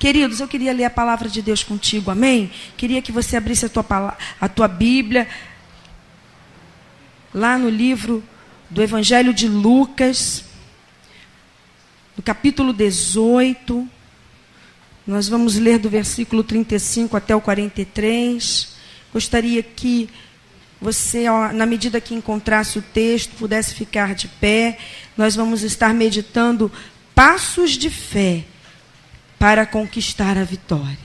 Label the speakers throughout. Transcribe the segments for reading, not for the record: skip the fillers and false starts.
Speaker 1: Queridos, eu queria ler a palavra de Deus contigo, amém? Queria que você abrisse a tua Bíblia, lá no livro do Evangelho de Lucas, no capítulo 18, nós vamos ler do versículo 35 até o 43. Gostaria que você, na medida que encontrasse o texto, pudesse ficar de pé. Nós vamos estar meditando passos de fé para conquistar a vitória.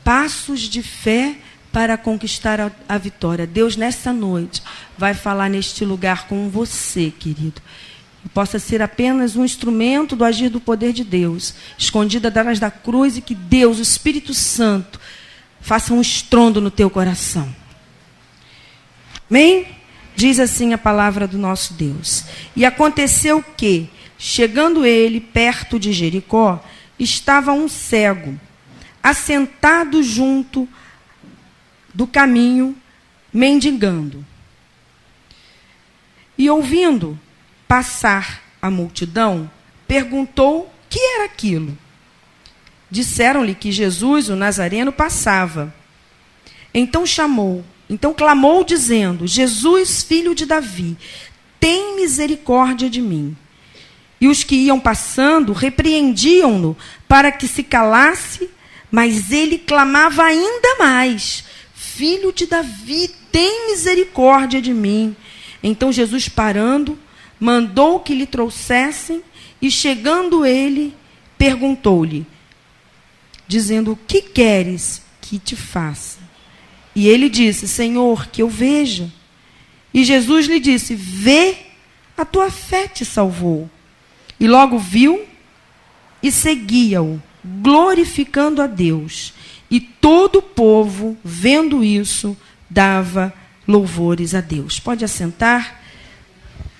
Speaker 1: Passos de fé para conquistar a vitória. Deus, nessa noite, vai falar neste lugar com você, querido. Que possa ser apenas um instrumento do agir do poder de Deus, escondido atrás da cruz, e que Deus, o Espírito Santo, faça um estrondo no teu coração. Amém? Diz assim a palavra do nosso Deus. E aconteceu que, chegando ele perto de Jericó, estava um cego, assentado junto do caminho, mendigando. E ouvindo passar a multidão, perguntou o que era aquilo. Disseram-lhe que Jesus, o Nazareno, passava. Então clamou, dizendo: Jesus, filho de Davi, tem misericórdia de mim. E os que iam passando repreendiam-no para que se calasse, mas ele clamava ainda mais: Filho de Davi, tem misericórdia de mim. Então Jesus, parando, mandou que lhe trouxessem, e chegando ele, perguntou-lhe, dizendo: o que queres que te faça? E ele disse: Senhor, que eu veja. E Jesus lhe disse: vê, a tua fé te salvou. E logo viu e seguia-o, glorificando a Deus. E todo o povo, vendo isso, dava louvores a Deus. Pode assentar?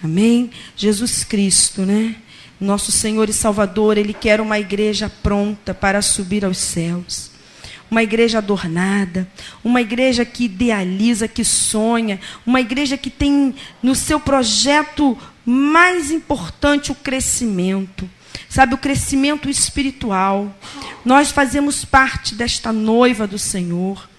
Speaker 1: Amém? Jesus Cristo, né? Nosso Senhor e Salvador, Ele quer uma igreja pronta para subir aos céus. Uma igreja adornada, uma igreja que idealiza, que sonha, uma igreja que tem no seu projeto mais importante o crescimento. Sabe, o crescimento espiritual. Nós fazemos parte desta noiva do Senhor.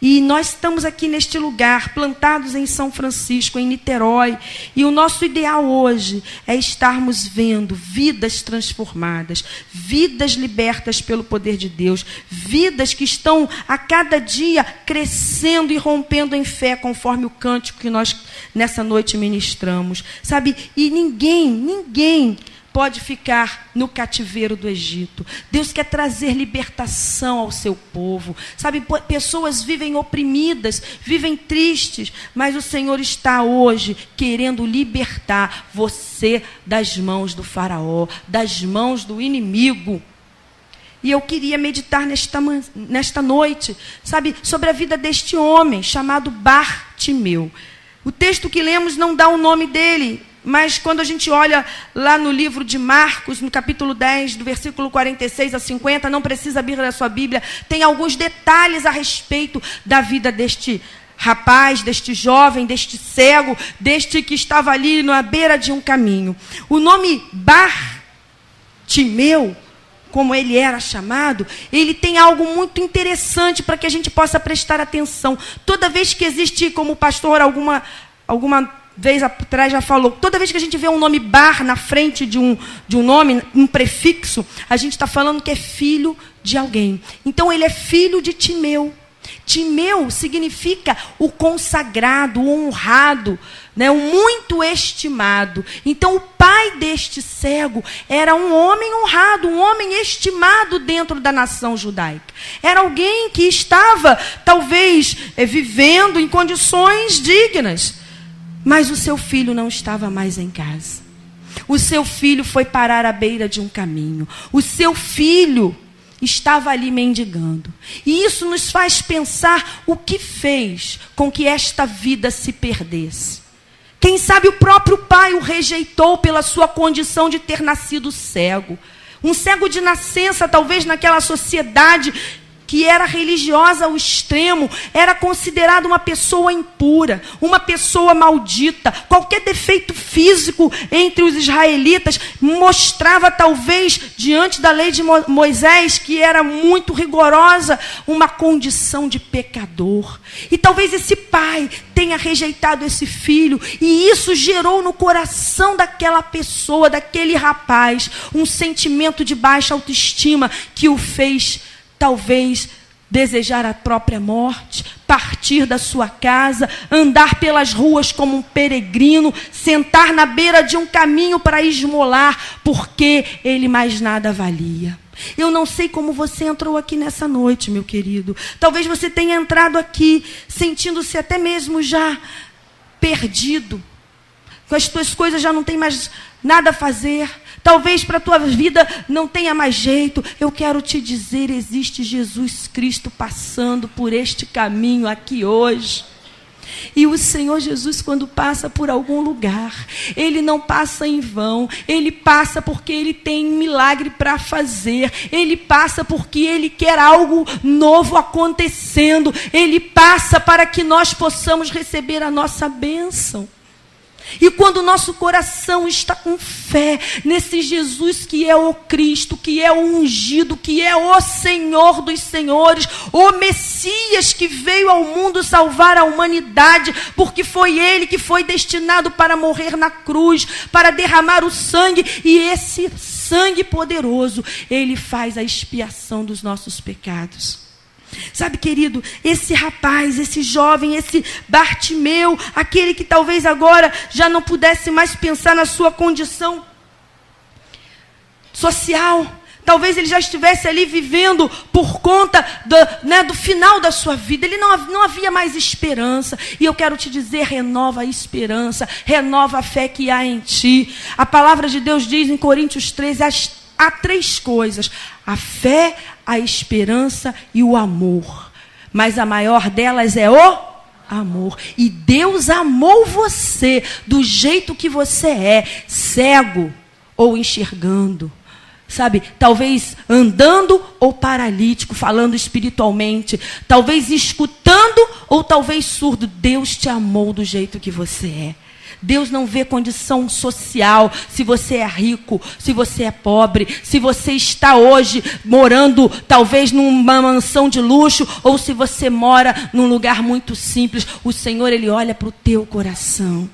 Speaker 1: E nós estamos aqui neste lugar, plantados em São Francisco, em Niterói. E o nosso ideal hoje é estarmos vendo vidas transformadas, vidas libertas pelo poder de Deus, vidas que estão a cada dia crescendo e rompendo em fé, conforme o cântico que nós nessa noite ministramos. Sabe, e ninguém pode ficar no cativeiro do Egito. Deus quer trazer libertação ao seu povo. Sabe, pessoas vivem oprimidas, vivem tristes, mas o Senhor está hoje querendo libertar você das mãos do faraó, das mãos do inimigo. E eu queria meditar nesta noite, sabe, sobre a vida deste homem chamado Bartimeu. O texto que lemos não dá o nome dele, mas quando a gente olha lá no livro de Marcos, no capítulo 10, do versículo 46 a 50, não precisa abrir a sua Bíblia, tem alguns detalhes a respeito da vida deste rapaz, deste jovem, deste cego, deste que estava ali na beira de um caminho. O nome Bartimeu, como ele era chamado, ele tem algo muito interessante para que a gente possa prestar atenção. Toda vez que existe, como o pastor alguma vez atrás já falou, toda vez que a gente vê um nome Bar na frente de um nome, um prefixo, a gente está falando que é filho de alguém. Então ele é filho de Timeu. Timeu significa o consagrado, o honrado, né, o muito estimado. Então o pai deste cego era um homem honrado, um homem estimado dentro da nação judaica. Era alguém que estava, talvez, vivendo em condições dignas. Mas o seu filho não estava mais em casa. O seu filho foi parar à beira de um caminho. O seu filho estava ali mendigando. E isso nos faz pensar o que fez com que esta vida se perdesse. Quem sabe o próprio pai o rejeitou pela sua condição de ter nascido cego. Um cego de nascença, talvez naquela sociedade que era religiosa ao extremo, era considerada uma pessoa impura, uma pessoa maldita. Qualquer defeito físico entre os israelitas mostrava, talvez, diante da lei de Moisés, que era muito rigorosa, uma condição de pecador. E talvez esse pai tenha rejeitado esse filho, e isso gerou no coração daquela pessoa, daquele rapaz, um sentimento de baixa autoestima que o fez, talvez, desejar a própria morte, partir da sua casa, andar pelas ruas como um peregrino, sentar na beira de um caminho para esmolar, porque ele mais nada valia. Eu não sei como você entrou aqui nessa noite, meu querido. Talvez você tenha entrado aqui sentindo-se até mesmo já perdido, com as tuas coisas já não tem mais nada a fazer. Talvez para a tua vida não tenha mais jeito. Eu quero te dizer, existe Jesus Cristo passando por este caminho aqui hoje. E o Senhor Jesus, quando passa por algum lugar, Ele não passa em vão. Ele passa porque Ele tem um milagre para fazer. Ele passa porque Ele quer algo novo acontecendo. Ele passa para que nós possamos receber a nossa bênção. E quando o nosso coração está com fé nesse Jesus que é o Cristo, que é o ungido, que é o Senhor dos senhores, o Messias que veio ao mundo salvar a humanidade, porque foi Ele que foi destinado para morrer na cruz, para derramar o sangue, e esse sangue poderoso, Ele faz a expiação dos nossos pecados. Sabe, querido, esse rapaz, esse jovem, esse Bartimeu, aquele que talvez agora já não pudesse mais pensar na sua condição social, talvez ele já estivesse ali vivendo por conta do final da sua vida, ele não havia mais esperança. E eu quero te dizer, renova a esperança, renova a fé que há em ti. A palavra de Deus diz em Coríntios 13, há três coisas: a fé, a esperança e o amor. Mas a maior delas é o amor. E Deus amou você do jeito que você é, cego ou enxergando. Sabe, talvez andando ou paralítico, falando espiritualmente, talvez escutando ou talvez surdo. Deus te amou do jeito que você é. Deus não vê condição social, se você é rico, se você é pobre, se você está hoje morando talvez numa mansão de luxo, ou se você mora num lugar muito simples. O Senhor, Ele olha para o teu coração.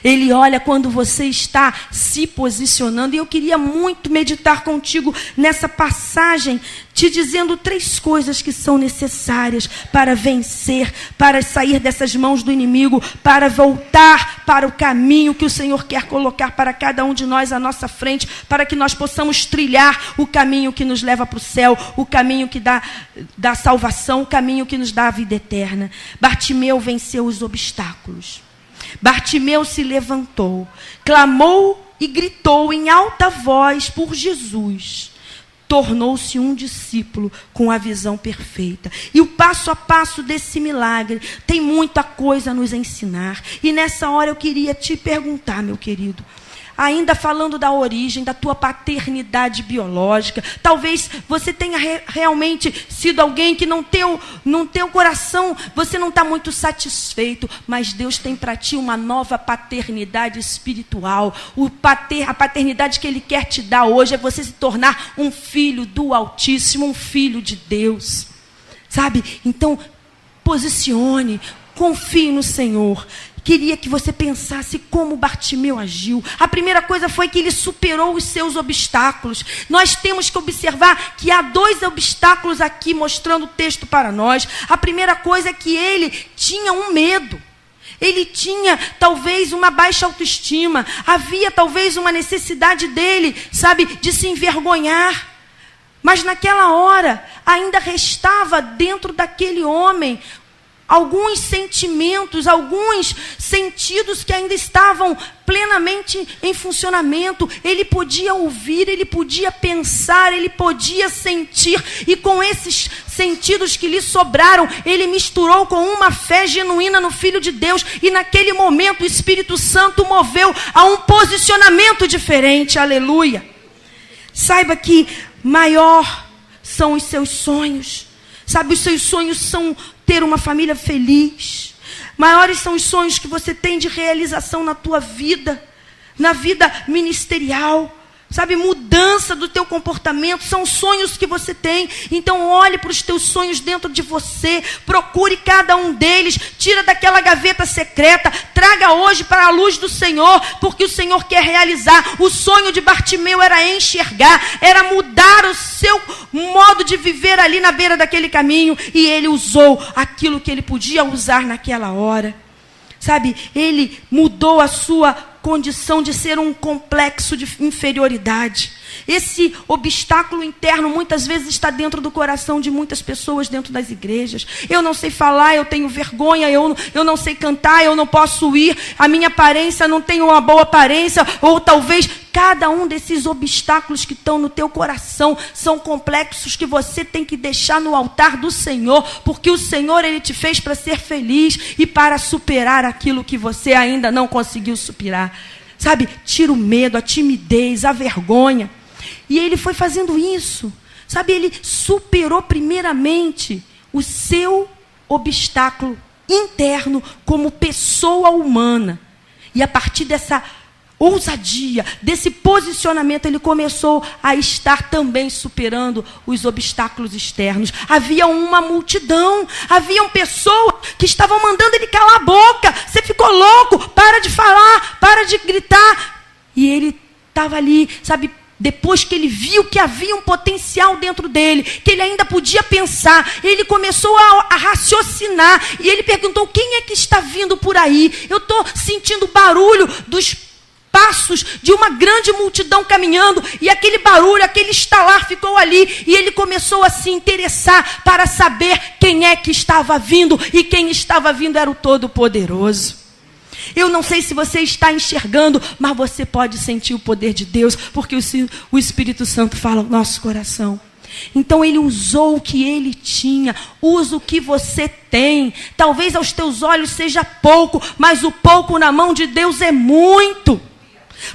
Speaker 1: Ele olha quando você está se posicionando. E eu queria muito meditar contigo nessa passagem, te dizendo três coisas que são necessárias para vencer, para sair dessas mãos do inimigo, para voltar para o caminho que o Senhor quer colocar para cada um de nós à nossa frente, para que nós possamos trilhar o caminho que nos leva para o céu, o caminho que dá salvação, o caminho que nos dá a vida eterna. Bartimeu venceu os obstáculos. Bartimeu se levantou, clamou e gritou em alta voz por Jesus. Tornou-se um discípulo com a visão perfeita. E o passo a passo desse milagre tem muita coisa a nos ensinar. E nessa hora eu queria te perguntar, meu querido, ainda falando da origem, da tua paternidade biológica, talvez você tenha realmente sido alguém que no teu coração você não está muito satisfeito, mas Deus tem para ti uma nova paternidade espiritual. A paternidade que Ele quer te dar hoje é você se tornar um filho do Altíssimo, um filho de Deus. Sabe? Então, posicione, confie no Senhor. Queria que você pensasse como Bartimeu agiu. A primeira coisa foi que ele superou os seus obstáculos. Nós temos que observar que há dois obstáculos aqui mostrando o texto para nós. A primeira coisa é que ele tinha um medo. Ele tinha talvez uma baixa autoestima. Havia talvez uma necessidade dele, sabe, de se envergonhar. Mas naquela hora ainda restava dentro daquele homem alguns sentimentos, alguns sentidos que ainda estavam plenamente em funcionamento. Ele podia ouvir, ele podia pensar, ele podia sentir. E com esses sentidos que lhe sobraram, ele misturou com uma fé genuína no Filho de Deus. E naquele momento o Espírito Santo moveu a um posicionamento diferente. Aleluia! Saiba que maior são os seus sonhos, Sabe, os seus sonhos são ter uma família feliz. Maiores são os sonhos que você tem de realização na tua vida, na vida ministerial. Sabe, mudança do teu comportamento, são sonhos que você tem. Então olhe para os teus sonhos dentro de você, procure cada um deles, tira daquela gaveta secreta, traga hoje para a luz do Senhor, porque o Senhor quer realizar. O sonho de Bartimeu era enxergar, era mudar o seu modo de viver ali na beira daquele caminho, e ele usou aquilo que ele podia usar naquela hora. Sabe, ele mudou a sua condição de ser um complexo de inferioridade. Esse obstáculo interno muitas vezes está dentro do coração de muitas pessoas dentro das igrejas. Eu não sei falar, eu tenho vergonha, eu não sei cantar, eu não posso ir, a minha aparência não tem uma boa aparência, ou talvez cada um desses obstáculos que estão no teu coração são complexos que você tem que deixar no altar do Senhor, porque o Senhor, Ele te fez para ser feliz e para superar aquilo que você ainda não conseguiu superar. Sabe, tira o medo, a timidez, a vergonha. E ele foi fazendo isso. Sabe, ele superou primeiramente o seu obstáculo interno como pessoa humana. E a partir dessa ousadia, desse posicionamento, ele começou a estar também superando os obstáculos externos. Havia uma multidão, haviam pessoas que estavam mandando ele calar a boca. Você ficou louco, para de falar, para de gritar. E ele estava ali, sabe, depois que ele viu que havia um potencial dentro dele, que ele ainda podia pensar, ele começou a raciocinar, e ele perguntou: quem é que está vindo por aí? Eu estou sentindo barulho dos passos de uma grande multidão caminhando, e aquele barulho, aquele estalar ficou ali, e ele começou a se interessar para saber quem é que estava vindo, e quem estava vindo era o Todo-Poderoso. Eu não sei se você está enxergando, mas você pode sentir o poder de Deus, porque o Espírito Santo fala ao nosso coração. Então ele usou o que ele tinha, usa o que você tem. Talvez aos teus olhos seja pouco, mas o pouco na mão de Deus é muito.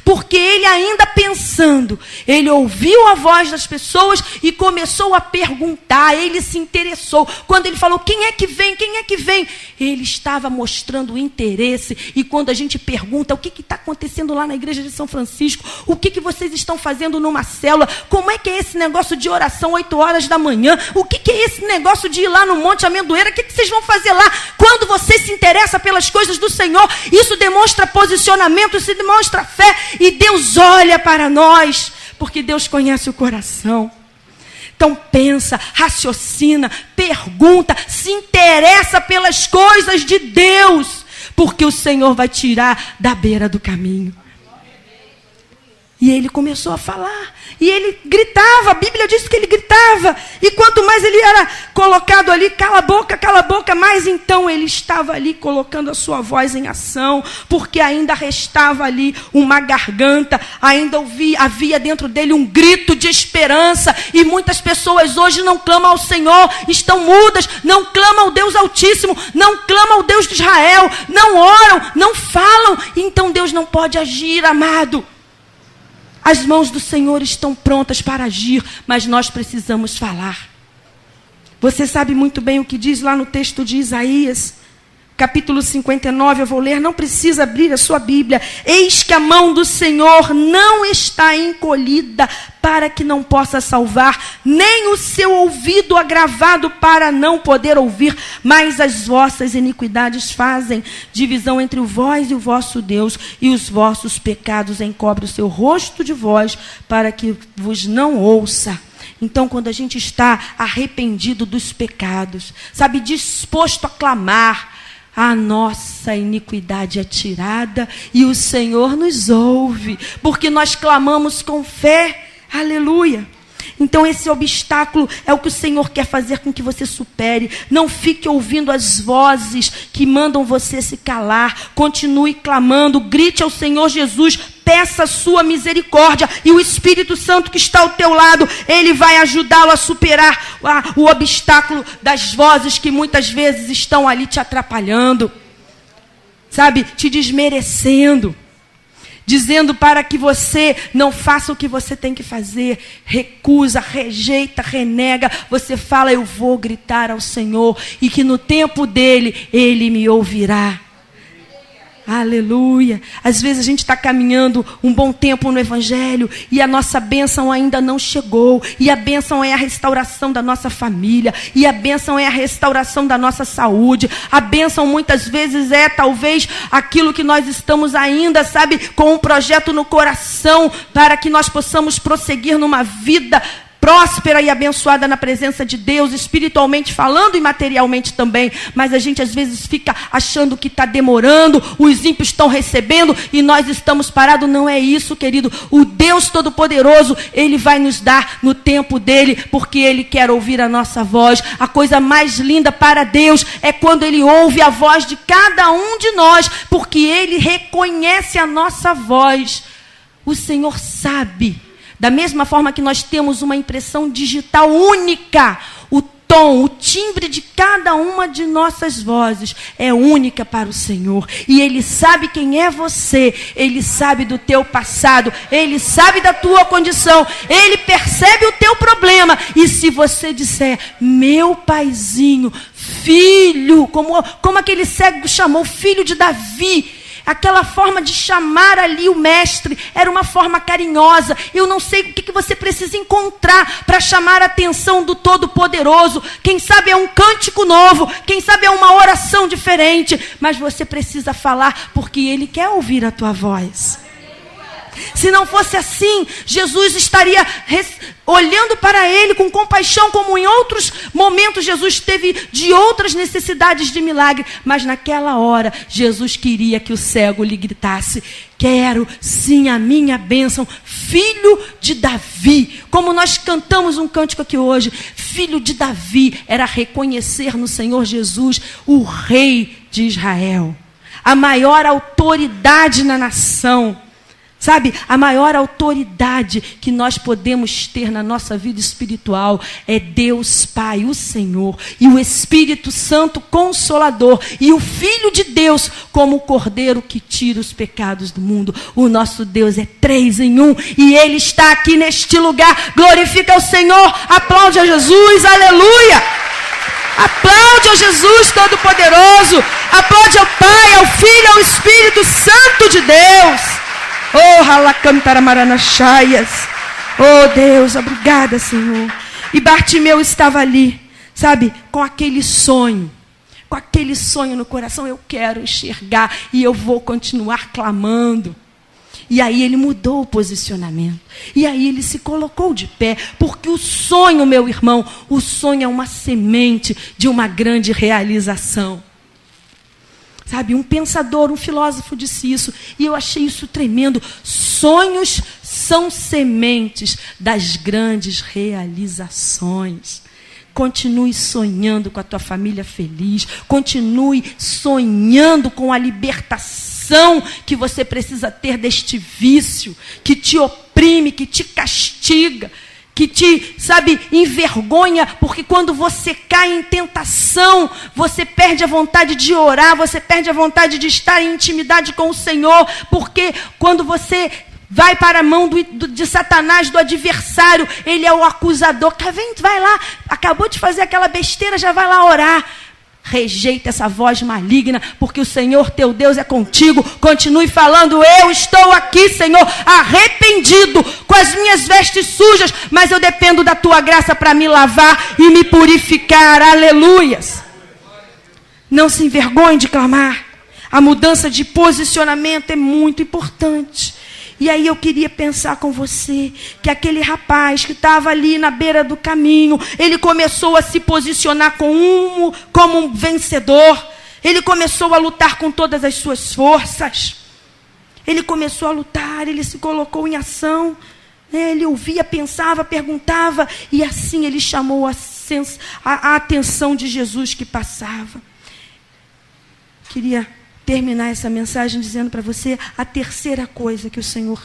Speaker 1: Porque ele ainda pensando, ele ouviu a voz das pessoas e começou a perguntar, ele se interessou. Quando ele falou: quem é que vem, quem é que vem? Ele estava mostrando interesse. E quando a gente pergunta: o que está acontecendo lá na igreja de São Francisco? O que vocês estão fazendo numa célula? Como é que é esse negócio de oração 8 horas da manhã? O que é esse negócio de ir lá no Monte Amendoeira? O que vocês vão fazer lá? Quando você se interessa pelas coisas do Senhor, isso demonstra posicionamento, isso demonstra fé. E Deus olha para nós, porque Deus conhece o coração. Então pensa, raciocina, pergunta, se interessa pelas coisas de Deus, porque o Senhor vai tirar da beira do caminho. E ele começou a falar, e ele gritava, a Bíblia diz que ele gritava, e quanto mais ele era colocado ali, cala a boca, mais então ele estava ali colocando a sua voz em ação, porque ainda restava ali uma garganta, ainda havia dentro dele um grito de esperança, e muitas pessoas hoje não clamam ao Senhor, estão mudas, não clamam ao Deus Altíssimo, não clamam ao Deus de Israel, não oram, não falam, então Deus não pode agir, amado. As mãos do Senhor estão prontas para agir, mas nós precisamos falar. Você sabe muito bem o que diz lá no texto de Isaías, capítulo 59, eu vou ler, não precisa abrir a sua Bíblia. Eis que a mão do Senhor não está encolhida para que não possa salvar, nem o seu ouvido agravado para não poder ouvir, mas as vossas iniquidades fazem divisão entre vós e o vosso Deus, e os vossos pecados encobrem o seu rosto de vós, para que vos não ouça. Então, quando a gente está arrependido dos pecados, sabe, disposto a clamar, a nossa iniquidade é tirada e o Senhor nos ouve, porque nós clamamos com fé. Aleluia. Então esse obstáculo é o que o Senhor quer fazer com que você supere. Não fique ouvindo as vozes que mandam você se calar. Continue clamando, grite ao Senhor Jesus, peça a sua misericórdia, e o Espírito Santo que está ao teu lado, ele vai ajudá-lo a superar o obstáculo das vozes que muitas vezes estão ali te atrapalhando, sabe, te desmerecendo. dizendo para que você não faça o que você tem que fazer, recusa, rejeita, renega, você fala: eu vou gritar ao Senhor, e que no tempo dele, Ele me ouvirá. Aleluia. Às vezes a gente está caminhando um bom tempo no Evangelho e a nossa bênção ainda não chegou. E a bênção é a restauração da nossa família. E a bênção é a restauração da nossa saúde. A bênção muitas vezes é talvez aquilo que nós estamos ainda, sabe, com um projeto no coração para que nós possamos prosseguir numa vida próspera e abençoada na presença de Deus, espiritualmente falando e materialmente também. Mas a gente às vezes fica achando que está demorando, os ímpios estão recebendo e nós estamos parados. Não é isso, querido. O Deus Todo-Poderoso, Ele vai nos dar no tempo dEle, porque Ele quer ouvir a nossa voz. A coisa mais linda para Deus é quando Ele ouve a voz de cada um de nós, porque Ele reconhece a nossa voz. O Senhor sabe. Da mesma forma que nós temos uma impressão digital única, o tom, o timbre de cada uma de nossas vozes é única para o Senhor. E Ele sabe quem é você, Ele sabe do teu passado, Ele sabe da tua condição, Ele percebe o teu problema. E se você disser: meu paizinho, filho, como aquele cego chamou, filho de Davi, aquela forma de chamar ali o mestre era uma forma carinhosa. Eu não sei o que você precisa encontrar para chamar a atenção do Todo-Poderoso. Quem sabe é um cântico novo, quem sabe é uma oração diferente, mas você precisa falar, porque Ele quer ouvir a tua voz. Se não fosse assim, Jesus estaria olhando para ele com compaixão, como em outros momentos Jesus teve de outras necessidades de milagre. Mas naquela hora, Jesus queria que o cego lhe gritasse: quero sim a minha bênção, filho de Davi. Como nós cantamos um cântico aqui hoje, filho de Davi, era reconhecer no Senhor Jesus o rei de Israel, a maior autoridade na nação. Sabe, a maior autoridade que nós podemos ter na nossa vida espiritual é Deus Pai, o Senhor, e o Espírito Santo Consolador, e o Filho de Deus como o Cordeiro que tira os pecados do mundo. O nosso Deus é 3 em 1, e Ele está aqui neste lugar. Glorifica o Senhor, aplaude a Jesus, aleluia! Aplaude ao Jesus Todo-Poderoso, aplaude ao Pai, ao Filho, ao Espírito Santo de Deus. Oh, halacantaramaranaxaias. Oh, Deus, obrigada, Senhor. E Bartimeu estava ali, sabe, com aquele sonho no coração: eu quero enxergar e eu vou continuar clamando. E aí ele mudou o posicionamento. E aí ele se colocou de pé, porque o sonho, meu irmão, o sonho é uma semente de uma grande realização. Sabe, um pensador, um filósofo disse isso, e eu achei isso tremendo. Sonhos são sementes das grandes realizações. Continue sonhando com a tua família feliz, continue sonhando com a libertação que você precisa ter deste vício, que te oprime, que te castiga, que te, sabe, envergonha, porque quando você cai em tentação, você perde a vontade de orar, você perde a vontade de estar em intimidade com o Senhor, porque quando você vai para a mão de Satanás, do adversário, ele é o acusador. Vai lá, acabou de fazer aquela besteira, já vai lá orar. Rejeita essa voz maligna, porque o Senhor teu Deus é contigo. Continue falando: eu estou aqui, Senhor, arrependido, com as minhas vestes sujas, mas eu dependo da tua graça para me lavar e me purificar. Aleluias. Não se envergonhe de clamar. A mudança de posicionamento é muito importante. E aí eu queria pensar com você que aquele rapaz que estava ali na beira do caminho, ele começou a se posicionar como um vencedor. Ele começou a lutar com todas as suas forças. Ele começou a lutar, ele se colocou em ação. Ele ouvia, pensava, perguntava, e assim ele chamou a atenção de Jesus que passava. Queria terminar essa mensagem dizendo para você a terceira coisa que o Senhor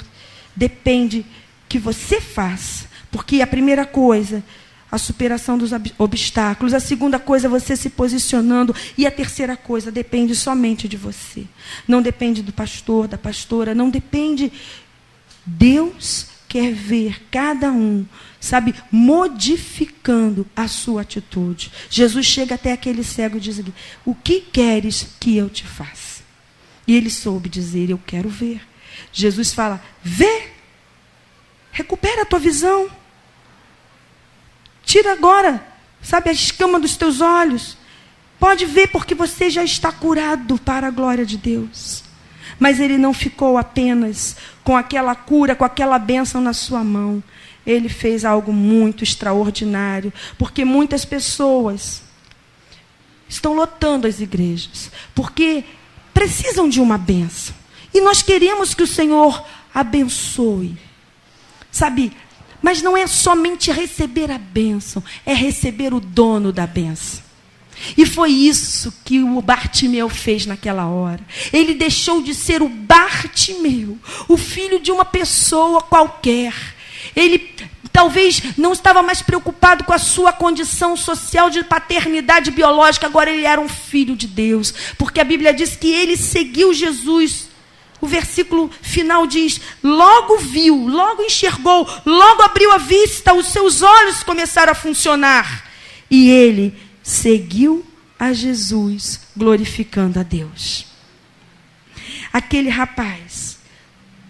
Speaker 1: depende que você faça. Porque a primeira coisa, a superação dos obstáculos. A segunda coisa, você se posicionando. E a terceira coisa, depende somente de você. Não depende do pastor, da pastora, não depende. Deus quer ver cada um, sabe, modificando a sua atitude. Jesus chega até aquele cego e diz: o que queres que eu te faça? E ele soube dizer: eu quero ver. Jesus fala: vê, recupera a tua visão. Tira agora, sabe, a escama dos teus olhos. Pode ver, porque você já está curado para a glória de Deus. Mas ele não ficou apenas com aquela cura, com aquela bênção na sua mão. Ele fez algo muito extraordinário, porque muitas pessoas estão lotando as igrejas, porque precisam de uma bênção. E nós queremos que o Senhor abençoe, sabe? Mas não é somente receber a bênção, é receber o dono da bênção. E foi isso que o Bartimeu fez naquela hora. Ele deixou de ser o Bartimeu, o filho de uma pessoa qualquer. Ele talvez não estava mais preocupado com a sua condição social de paternidade biológica. Agora ele era um filho de Deus. Porque a Bíblia diz que ele seguiu Jesus. O versículo final diz: logo viu, logo enxergou, logo abriu a vista, os seus olhos começaram a funcionar. E ele seguiu a Jesus, glorificando a Deus. Aquele rapaz,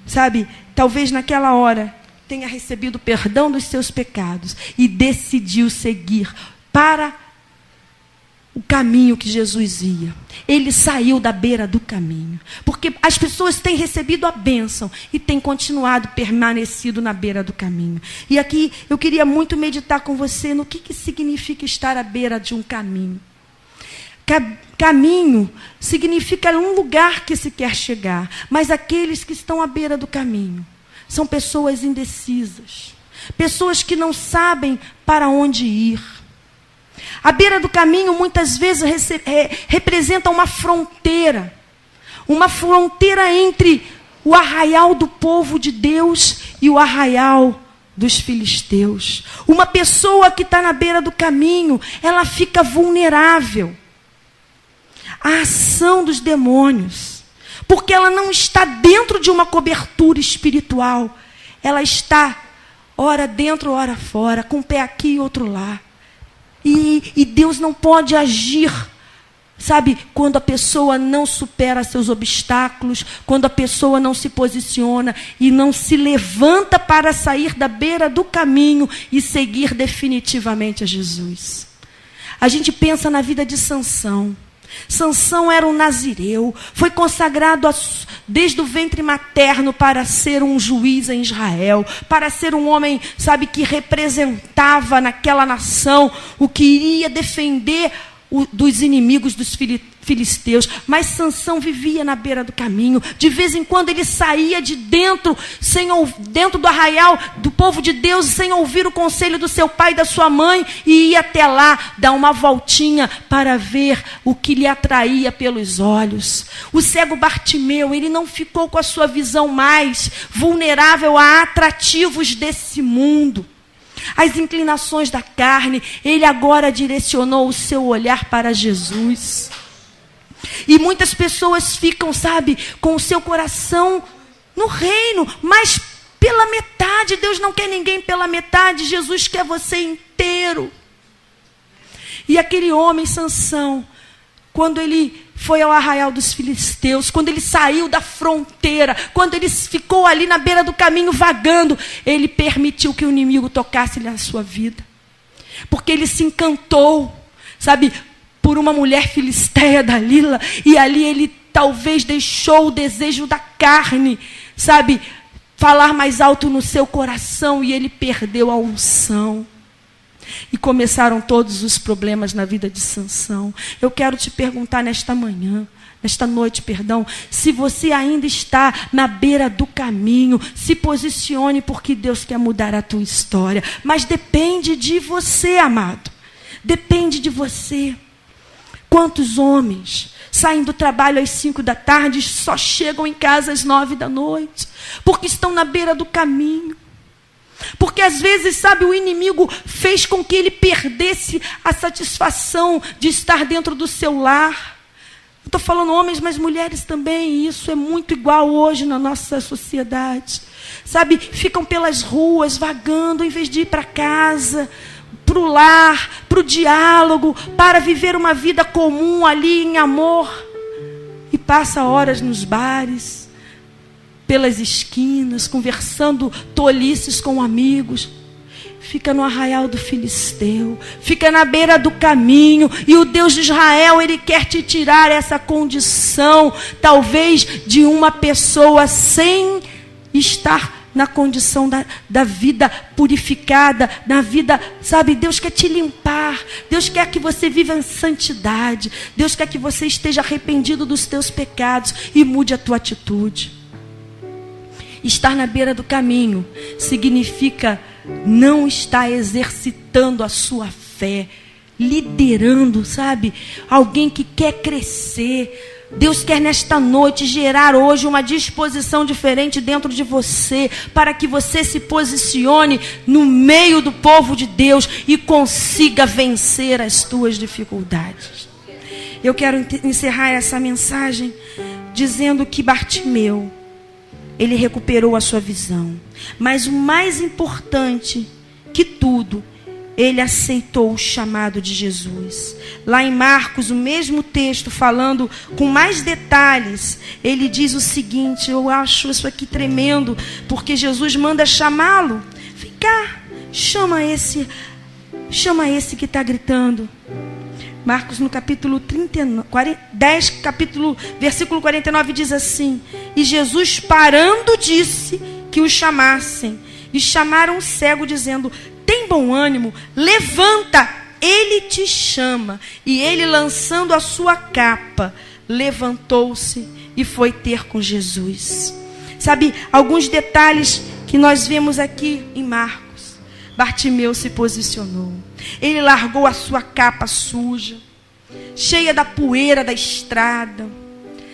Speaker 1: sabe, talvez naquela hora tenha recebido perdão dos seus pecados e decidiu seguir para o caminho que Jesus ia. Ele saiu da beira do caminho. Porque as pessoas têm recebido a bênção e têm continuado, permanecido na beira do caminho. E aqui eu queria muito meditar com você no que significa estar à beira de um caminho. Caminho significa um lugar que se quer chegar. Mas aqueles que estão à beira do caminho são pessoas indecisas. Pessoas que não sabem para onde ir. A beira do caminho muitas vezes representa uma fronteira entre o arraial do povo de Deus e o arraial dos filisteus. Uma pessoa que está na beira do caminho, ela fica vulnerável à ação dos demônios, porque ela não está dentro de uma cobertura espiritual. Ela está ora dentro, ora fora, com um pé aqui e outro lá. E Deus não pode agir, sabe, quando a pessoa não supera seus obstáculos, quando a pessoa não se posiciona e não se levanta para sair da beira do caminho e seguir definitivamente a Jesus. A gente pensa na vida de Sansão. Sansão era um nazireu, foi consagrado desde o ventre materno para ser um juiz em Israel, para ser um homem, sabe, que representava naquela nação o que iria defender dos inimigos dos filisteus. Mas Sansão vivia na beira do caminho. De vez em quando ele saía de dentro do arraial do povo de Deus, sem ouvir o conselho do seu pai e da sua mãe, e ia até lá dar uma voltinha para ver o que lhe atraía pelos olhos. O cego Bartimeu, ele não ficou com a sua visão mais vulnerável a atrativos desse mundo, as inclinações da carne. Ele agora direcionou o seu olhar para Jesus. E muitas pessoas ficam, sabe, com o seu coração no reino, mas pela metade. Deus não quer ninguém pela metade, Jesus quer você inteiro. E aquele homem, Sansão, quando ele foi ao arraial dos filisteus, quando ele saiu da fronteira, quando ele ficou ali na beira do caminho vagando, ele permitiu que o inimigo tocasse na sua vida. Porque ele se encantou, sabe, por uma mulher filisteia, Dalila, e ali ele talvez deixou o desejo da carne, sabe, falar mais alto no seu coração, e ele perdeu a unção. E começaram todos os problemas na vida de Sansão. Eu quero te perguntar nesta noite, se você ainda está na beira do caminho, se posicione, porque Deus quer mudar a tua história. Mas depende de você, amado. Depende de você. Quantos homens saem do trabalho às 5 da tarde e só chegam em casa às 9 da noite, porque estão na beira do caminho. porque às vezes, sabe, o inimigo fez com que ele perdesse a satisfação de estar dentro do seu lar. Eu estou falando homens, mas mulheres também, isso é muito igual hoje na nossa sociedade. Sabe, ficam pelas ruas, vagando, em vez de ir para casa, para o lar, para o diálogo, para viver uma vida comum ali em amor. E passa horas nos bares, pelas esquinas, conversando tolices com amigos. Fica no arraial do Filisteu, fica na beira do caminho, e o Deus de Israel, Ele quer te tirar essa condição, talvez de uma pessoa sem estar na condição da vida purificada, na vida, sabe, Deus quer te limpar, Deus quer que você viva em santidade, Deus quer que você esteja arrependido dos teus pecados e mude a tua atitude. Estar na beira do caminho significa não estar exercitando a sua fé, liderando, sabe, alguém que quer crescer. Deus quer nesta noite gerar hoje uma disposição diferente dentro de você, para que você se posicione no meio do povo de Deus e consiga vencer as tuas dificuldades. Eu quero encerrar essa mensagem dizendo que Bartimeu, ele recuperou a sua visão, mas o mais importante que tudo, ele aceitou o chamado de Jesus. Lá em Marcos, o mesmo texto, falando com mais detalhes, ele diz o seguinte, eu acho isso aqui tremendo, porque Jesus manda chamá-lo. Vem cá, chama esse que está gritando. Marcos no capítulo 10, versículo 49 diz assim, e Jesus parando disse que o chamassem, e chamaram o cego dizendo, tem bom ânimo, levanta, ele te chama. E ele, lançando a sua capa, levantou-se e foi ter com Jesus. Sabe, alguns detalhes que nós vemos aqui em Marcos. Bartimeu se posicionou. Ele largou a sua capa suja, cheia da poeira da estrada.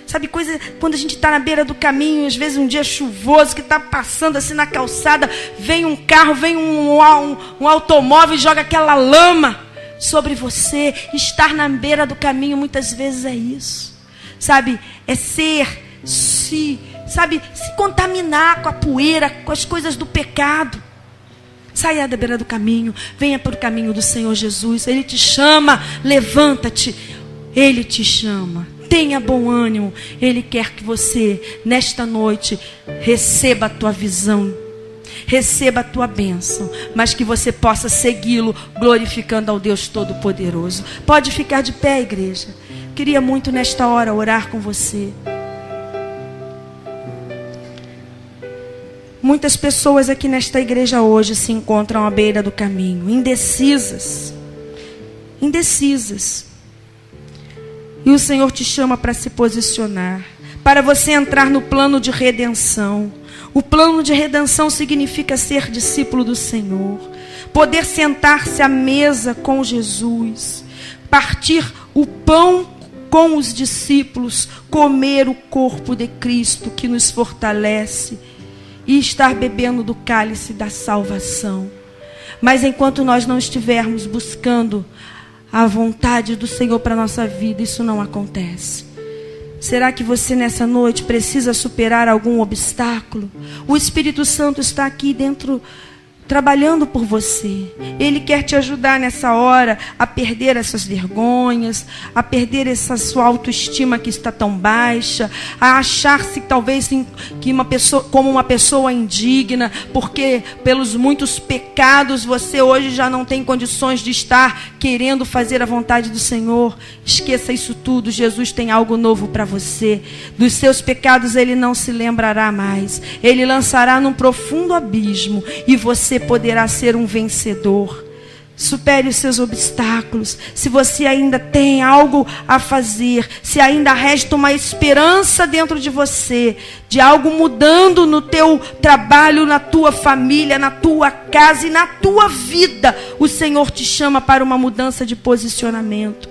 Speaker 1: Sabe, coisa, quando a gente está na beira do caminho, às vezes um dia chuvoso, que está passando assim na calçada, vem um carro, vem um automóvel e joga aquela lama sobre você. Estar na beira do caminho muitas vezes é isso. Sabe, é se contaminar com a poeira, com as coisas do pecado. Saia da beira do caminho, venha para o caminho do Senhor Jesus. Ele te chama, levanta-te, Ele te chama. Tenha bom ânimo. Ele quer que você, nesta noite, receba a tua visão, receba a tua bênção, mas que você possa segui-lo, glorificando ao Deus Todo-Poderoso. Pode ficar de pé, igreja. Queria muito nesta hora orar com você. Muitas pessoas aqui nesta igreja hoje se encontram à beira do caminho, indecisas. E o Senhor te chama para se posicionar, para você entrar no plano de redenção. O plano de redenção significa ser discípulo do Senhor, poder sentar-se à mesa com Jesus, partir o pão com os discípulos, comer o corpo de Cristo que nos fortalece e estar bebendo do cálice da salvação. Mas enquanto nós não estivermos buscando a vontade do Senhor para a nossa vida, isso não acontece. Será que você nessa noite precisa superar algum obstáculo? O Espírito Santo está aqui dentro, trabalhando por você. Ele quer te ajudar nessa hora a perder essas vergonhas, a perder essa sua autoestima que está tão baixa, a achar-se talvez que como uma pessoa indigna, porque pelos muitos pecados você hoje já não tem condições de estar querendo fazer a vontade do Senhor. Esqueça isso tudo. Jesus tem algo novo para você. Dos seus pecados Ele não se lembrará mais. Ele lançará num profundo abismo e você poderá ser um vencedor. Supere os seus obstáculos. Se você ainda tem algo a fazer, se ainda resta uma esperança dentro de você, de algo mudando no teu trabalho, na tua família, na tua casa e na tua vida, o Senhor te chama para uma mudança de posicionamento.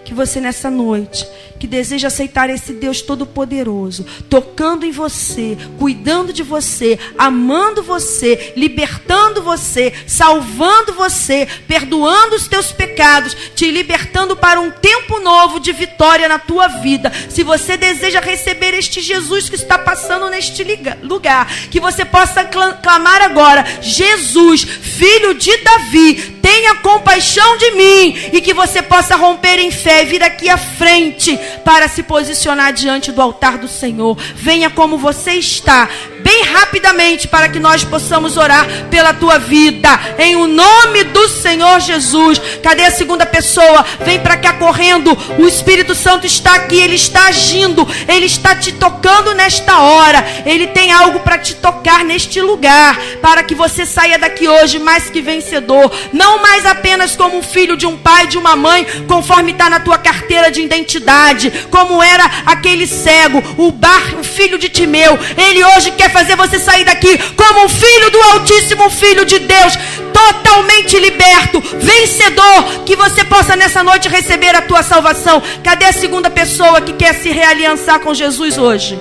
Speaker 1: que você nessa noite, que deseja aceitar esse Deus Todo-Poderoso, tocando em você, cuidando de você, amando você, libertando você, salvando você, perdoando os teus pecados, te libertando para um tempo novo de vitória na tua vida. Se você deseja receber este Jesus que está passando neste lugar, que você possa clamar agora: Jesus, filho de Davi, tenha compaixão de mim, e que você possa romper em fé e vir aqui à frente para se posicionar diante do altar do Senhor. Venha como você está, bem rapidamente, para que nós possamos orar pela tua vida, em o nome do Senhor Jesus. Cadê a segunda pessoa? Vem para cá correndo. O Espírito Santo está aqui, ele está agindo, ele está te tocando nesta hora. Ele tem algo para te tocar neste lugar, para que você saia daqui hoje mais que vencedor, não mais apenas como um filho de um pai, de uma mãe, conforme está na tua carteira de identidade, como era aquele cego, o filho de Timeu. Ele hoje quer fazer você sair daqui como um filho do Altíssimo, filho de Deus, totalmente liberto, vencedor, que você possa nessa noite receber a tua salvação. Cadê a segunda pessoa que quer se realiançar com Jesus hoje?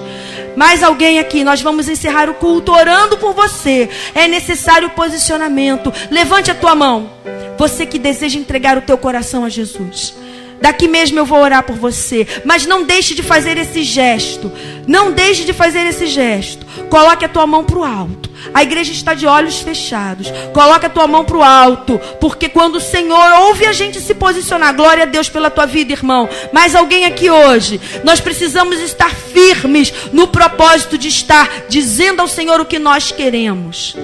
Speaker 1: Mais alguém aqui? Nós vamos encerrar o culto orando por você. É necessário posicionamento. Levante a tua mão, você que deseja entregar o teu coração a Jesus. Daqui mesmo eu vou orar por você, mas não deixe de fazer esse gesto. Não deixe de fazer esse gesto. Coloque a tua mão para o alto. A igreja está de olhos fechados. Coloca a tua mão para o alto, porque quando o Senhor ouve a gente se posicionar, glória a Deus pela tua vida, irmão. Mais alguém aqui hoje? Nós precisamos estar firmes no propósito de estar dizendo ao Senhor o que nós queremos.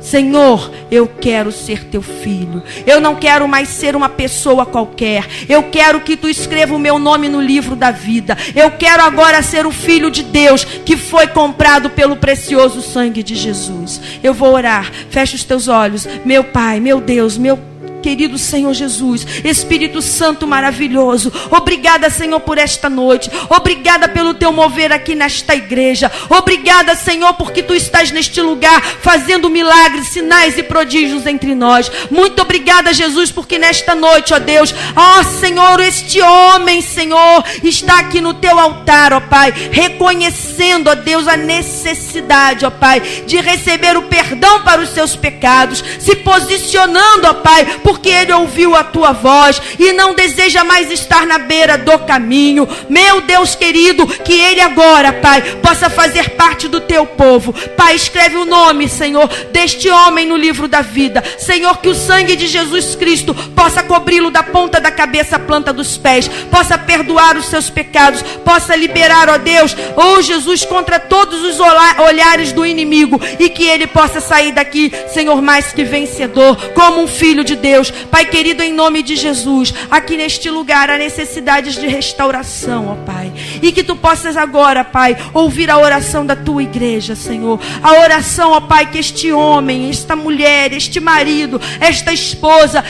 Speaker 1: Senhor, eu quero ser teu filho. Eu não quero mais ser uma pessoa qualquer. Eu quero que tu escreva o meu nome no livro da vida. Eu quero agora ser o filho de Deus, que foi comprado pelo precioso sangue de Jesus. Eu vou orar. Fecha os teus olhos. Meu Pai, meu Deus, meu querido Senhor Jesus, Espírito Santo maravilhoso, obrigada, Senhor, por esta noite. Obrigada pelo teu mover aqui nesta igreja. Obrigada, Senhor, porque tu estás neste lugar fazendo milagres, sinais e prodígios entre nós. Muito obrigada, Jesus, porque nesta noite, ó Deus, ó Senhor, este homem, Senhor, está aqui no teu altar, ó Pai, reconhecendo, ó Deus, a necessidade, ó Pai, de receber o perdão para os seus pecados, se posicionando, ó Pai, porque ele ouviu a tua voz e não deseja mais estar na beira do caminho. Meu Deus querido, que ele agora, Pai, possa fazer parte do teu povo. Pai, escreve o nome, Senhor, deste homem no livro da vida. Senhor, que o sangue de Jesus Cristo possa cobri-lo da ponta da cabeça à planta dos pés, possa perdoar os seus pecados, possa liberar, ó Deus, ó Jesus, contra todos os olhares do inimigo, e que ele possa sair daqui, Senhor, mais que vencedor, como um filho de Deus. Pai querido, em nome de Jesus, aqui neste lugar há necessidades de restauração, ó Pai, e que tu possas agora, Pai, ouvir a oração da tua igreja, Senhor, a oração, ó Pai, que este homem, esta mulher, este marido, esta esposa,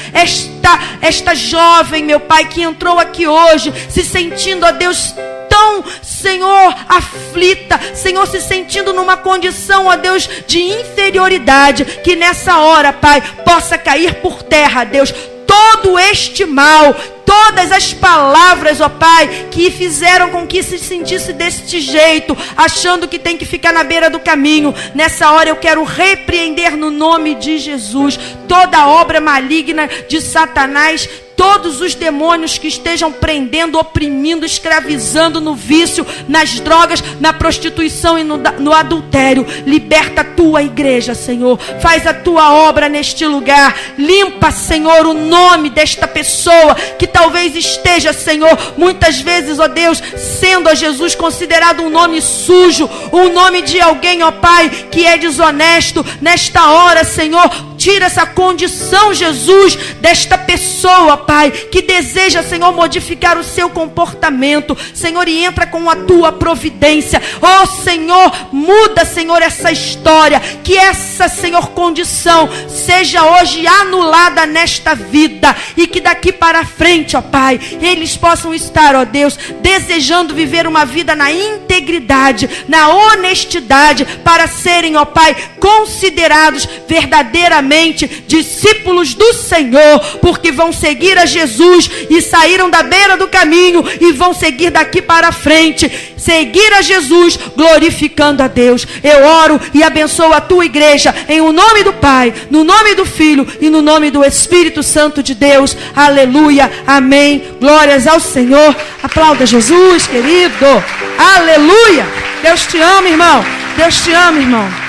Speaker 1: esta jovem, meu Pai, que entrou aqui hoje, se sentindo, ó Deus, tão, Senhor, aflita, Senhor, se sentindo numa condição, ó Deus, de inferioridade, que nessa hora, Pai, possa cair por terra, Deus, todo este mal, todas as palavras, ó Pai, que fizeram com que se sentisse deste jeito, achando que tem que ficar na beira do caminho. Nessa hora eu quero repreender no nome de Jesus toda obra maligna de Satanás, todos os demônios que estejam prendendo, oprimindo, escravizando no vício, nas drogas, na prostituição e no adultério. Liberta a tua igreja, Senhor. Faz a tua obra neste lugar. Limpa, Senhor, o nome desta pessoa que talvez esteja, Senhor, muitas vezes, ó Deus, sendo, ó Jesus, considerado um nome sujo, um nome de alguém, ó Pai, que é desonesto. Nesta hora, Senhor, tira essa condição, Jesus, desta pessoa, Pai, que deseja, Senhor, modificar o seu comportamento, Senhor, e entra com a tua providência. Oh, Senhor, muda, Senhor, essa história, que essa, Senhor, condição seja hoje anulada nesta vida, e que daqui para frente, ó Pai, eles possam estar, ó Deus, desejando viver uma vida na integridade, na honestidade, para serem, ó Pai, considerados verdadeiramente verdadeiramente discípulos do Senhor, porque vão seguir a Jesus e saíram da beira do caminho e vão seguir daqui para frente, seguir a Jesus, glorificando a Deus. Eu oro e abençoo a tua igreja em o nome do Pai, no nome do Filho e no nome do Espírito Santo de Deus. Aleluia, amém, glórias ao Senhor. Aplauda Jesus, querido. Aleluia. Deus te ama, irmão. Deus te ama, irmão.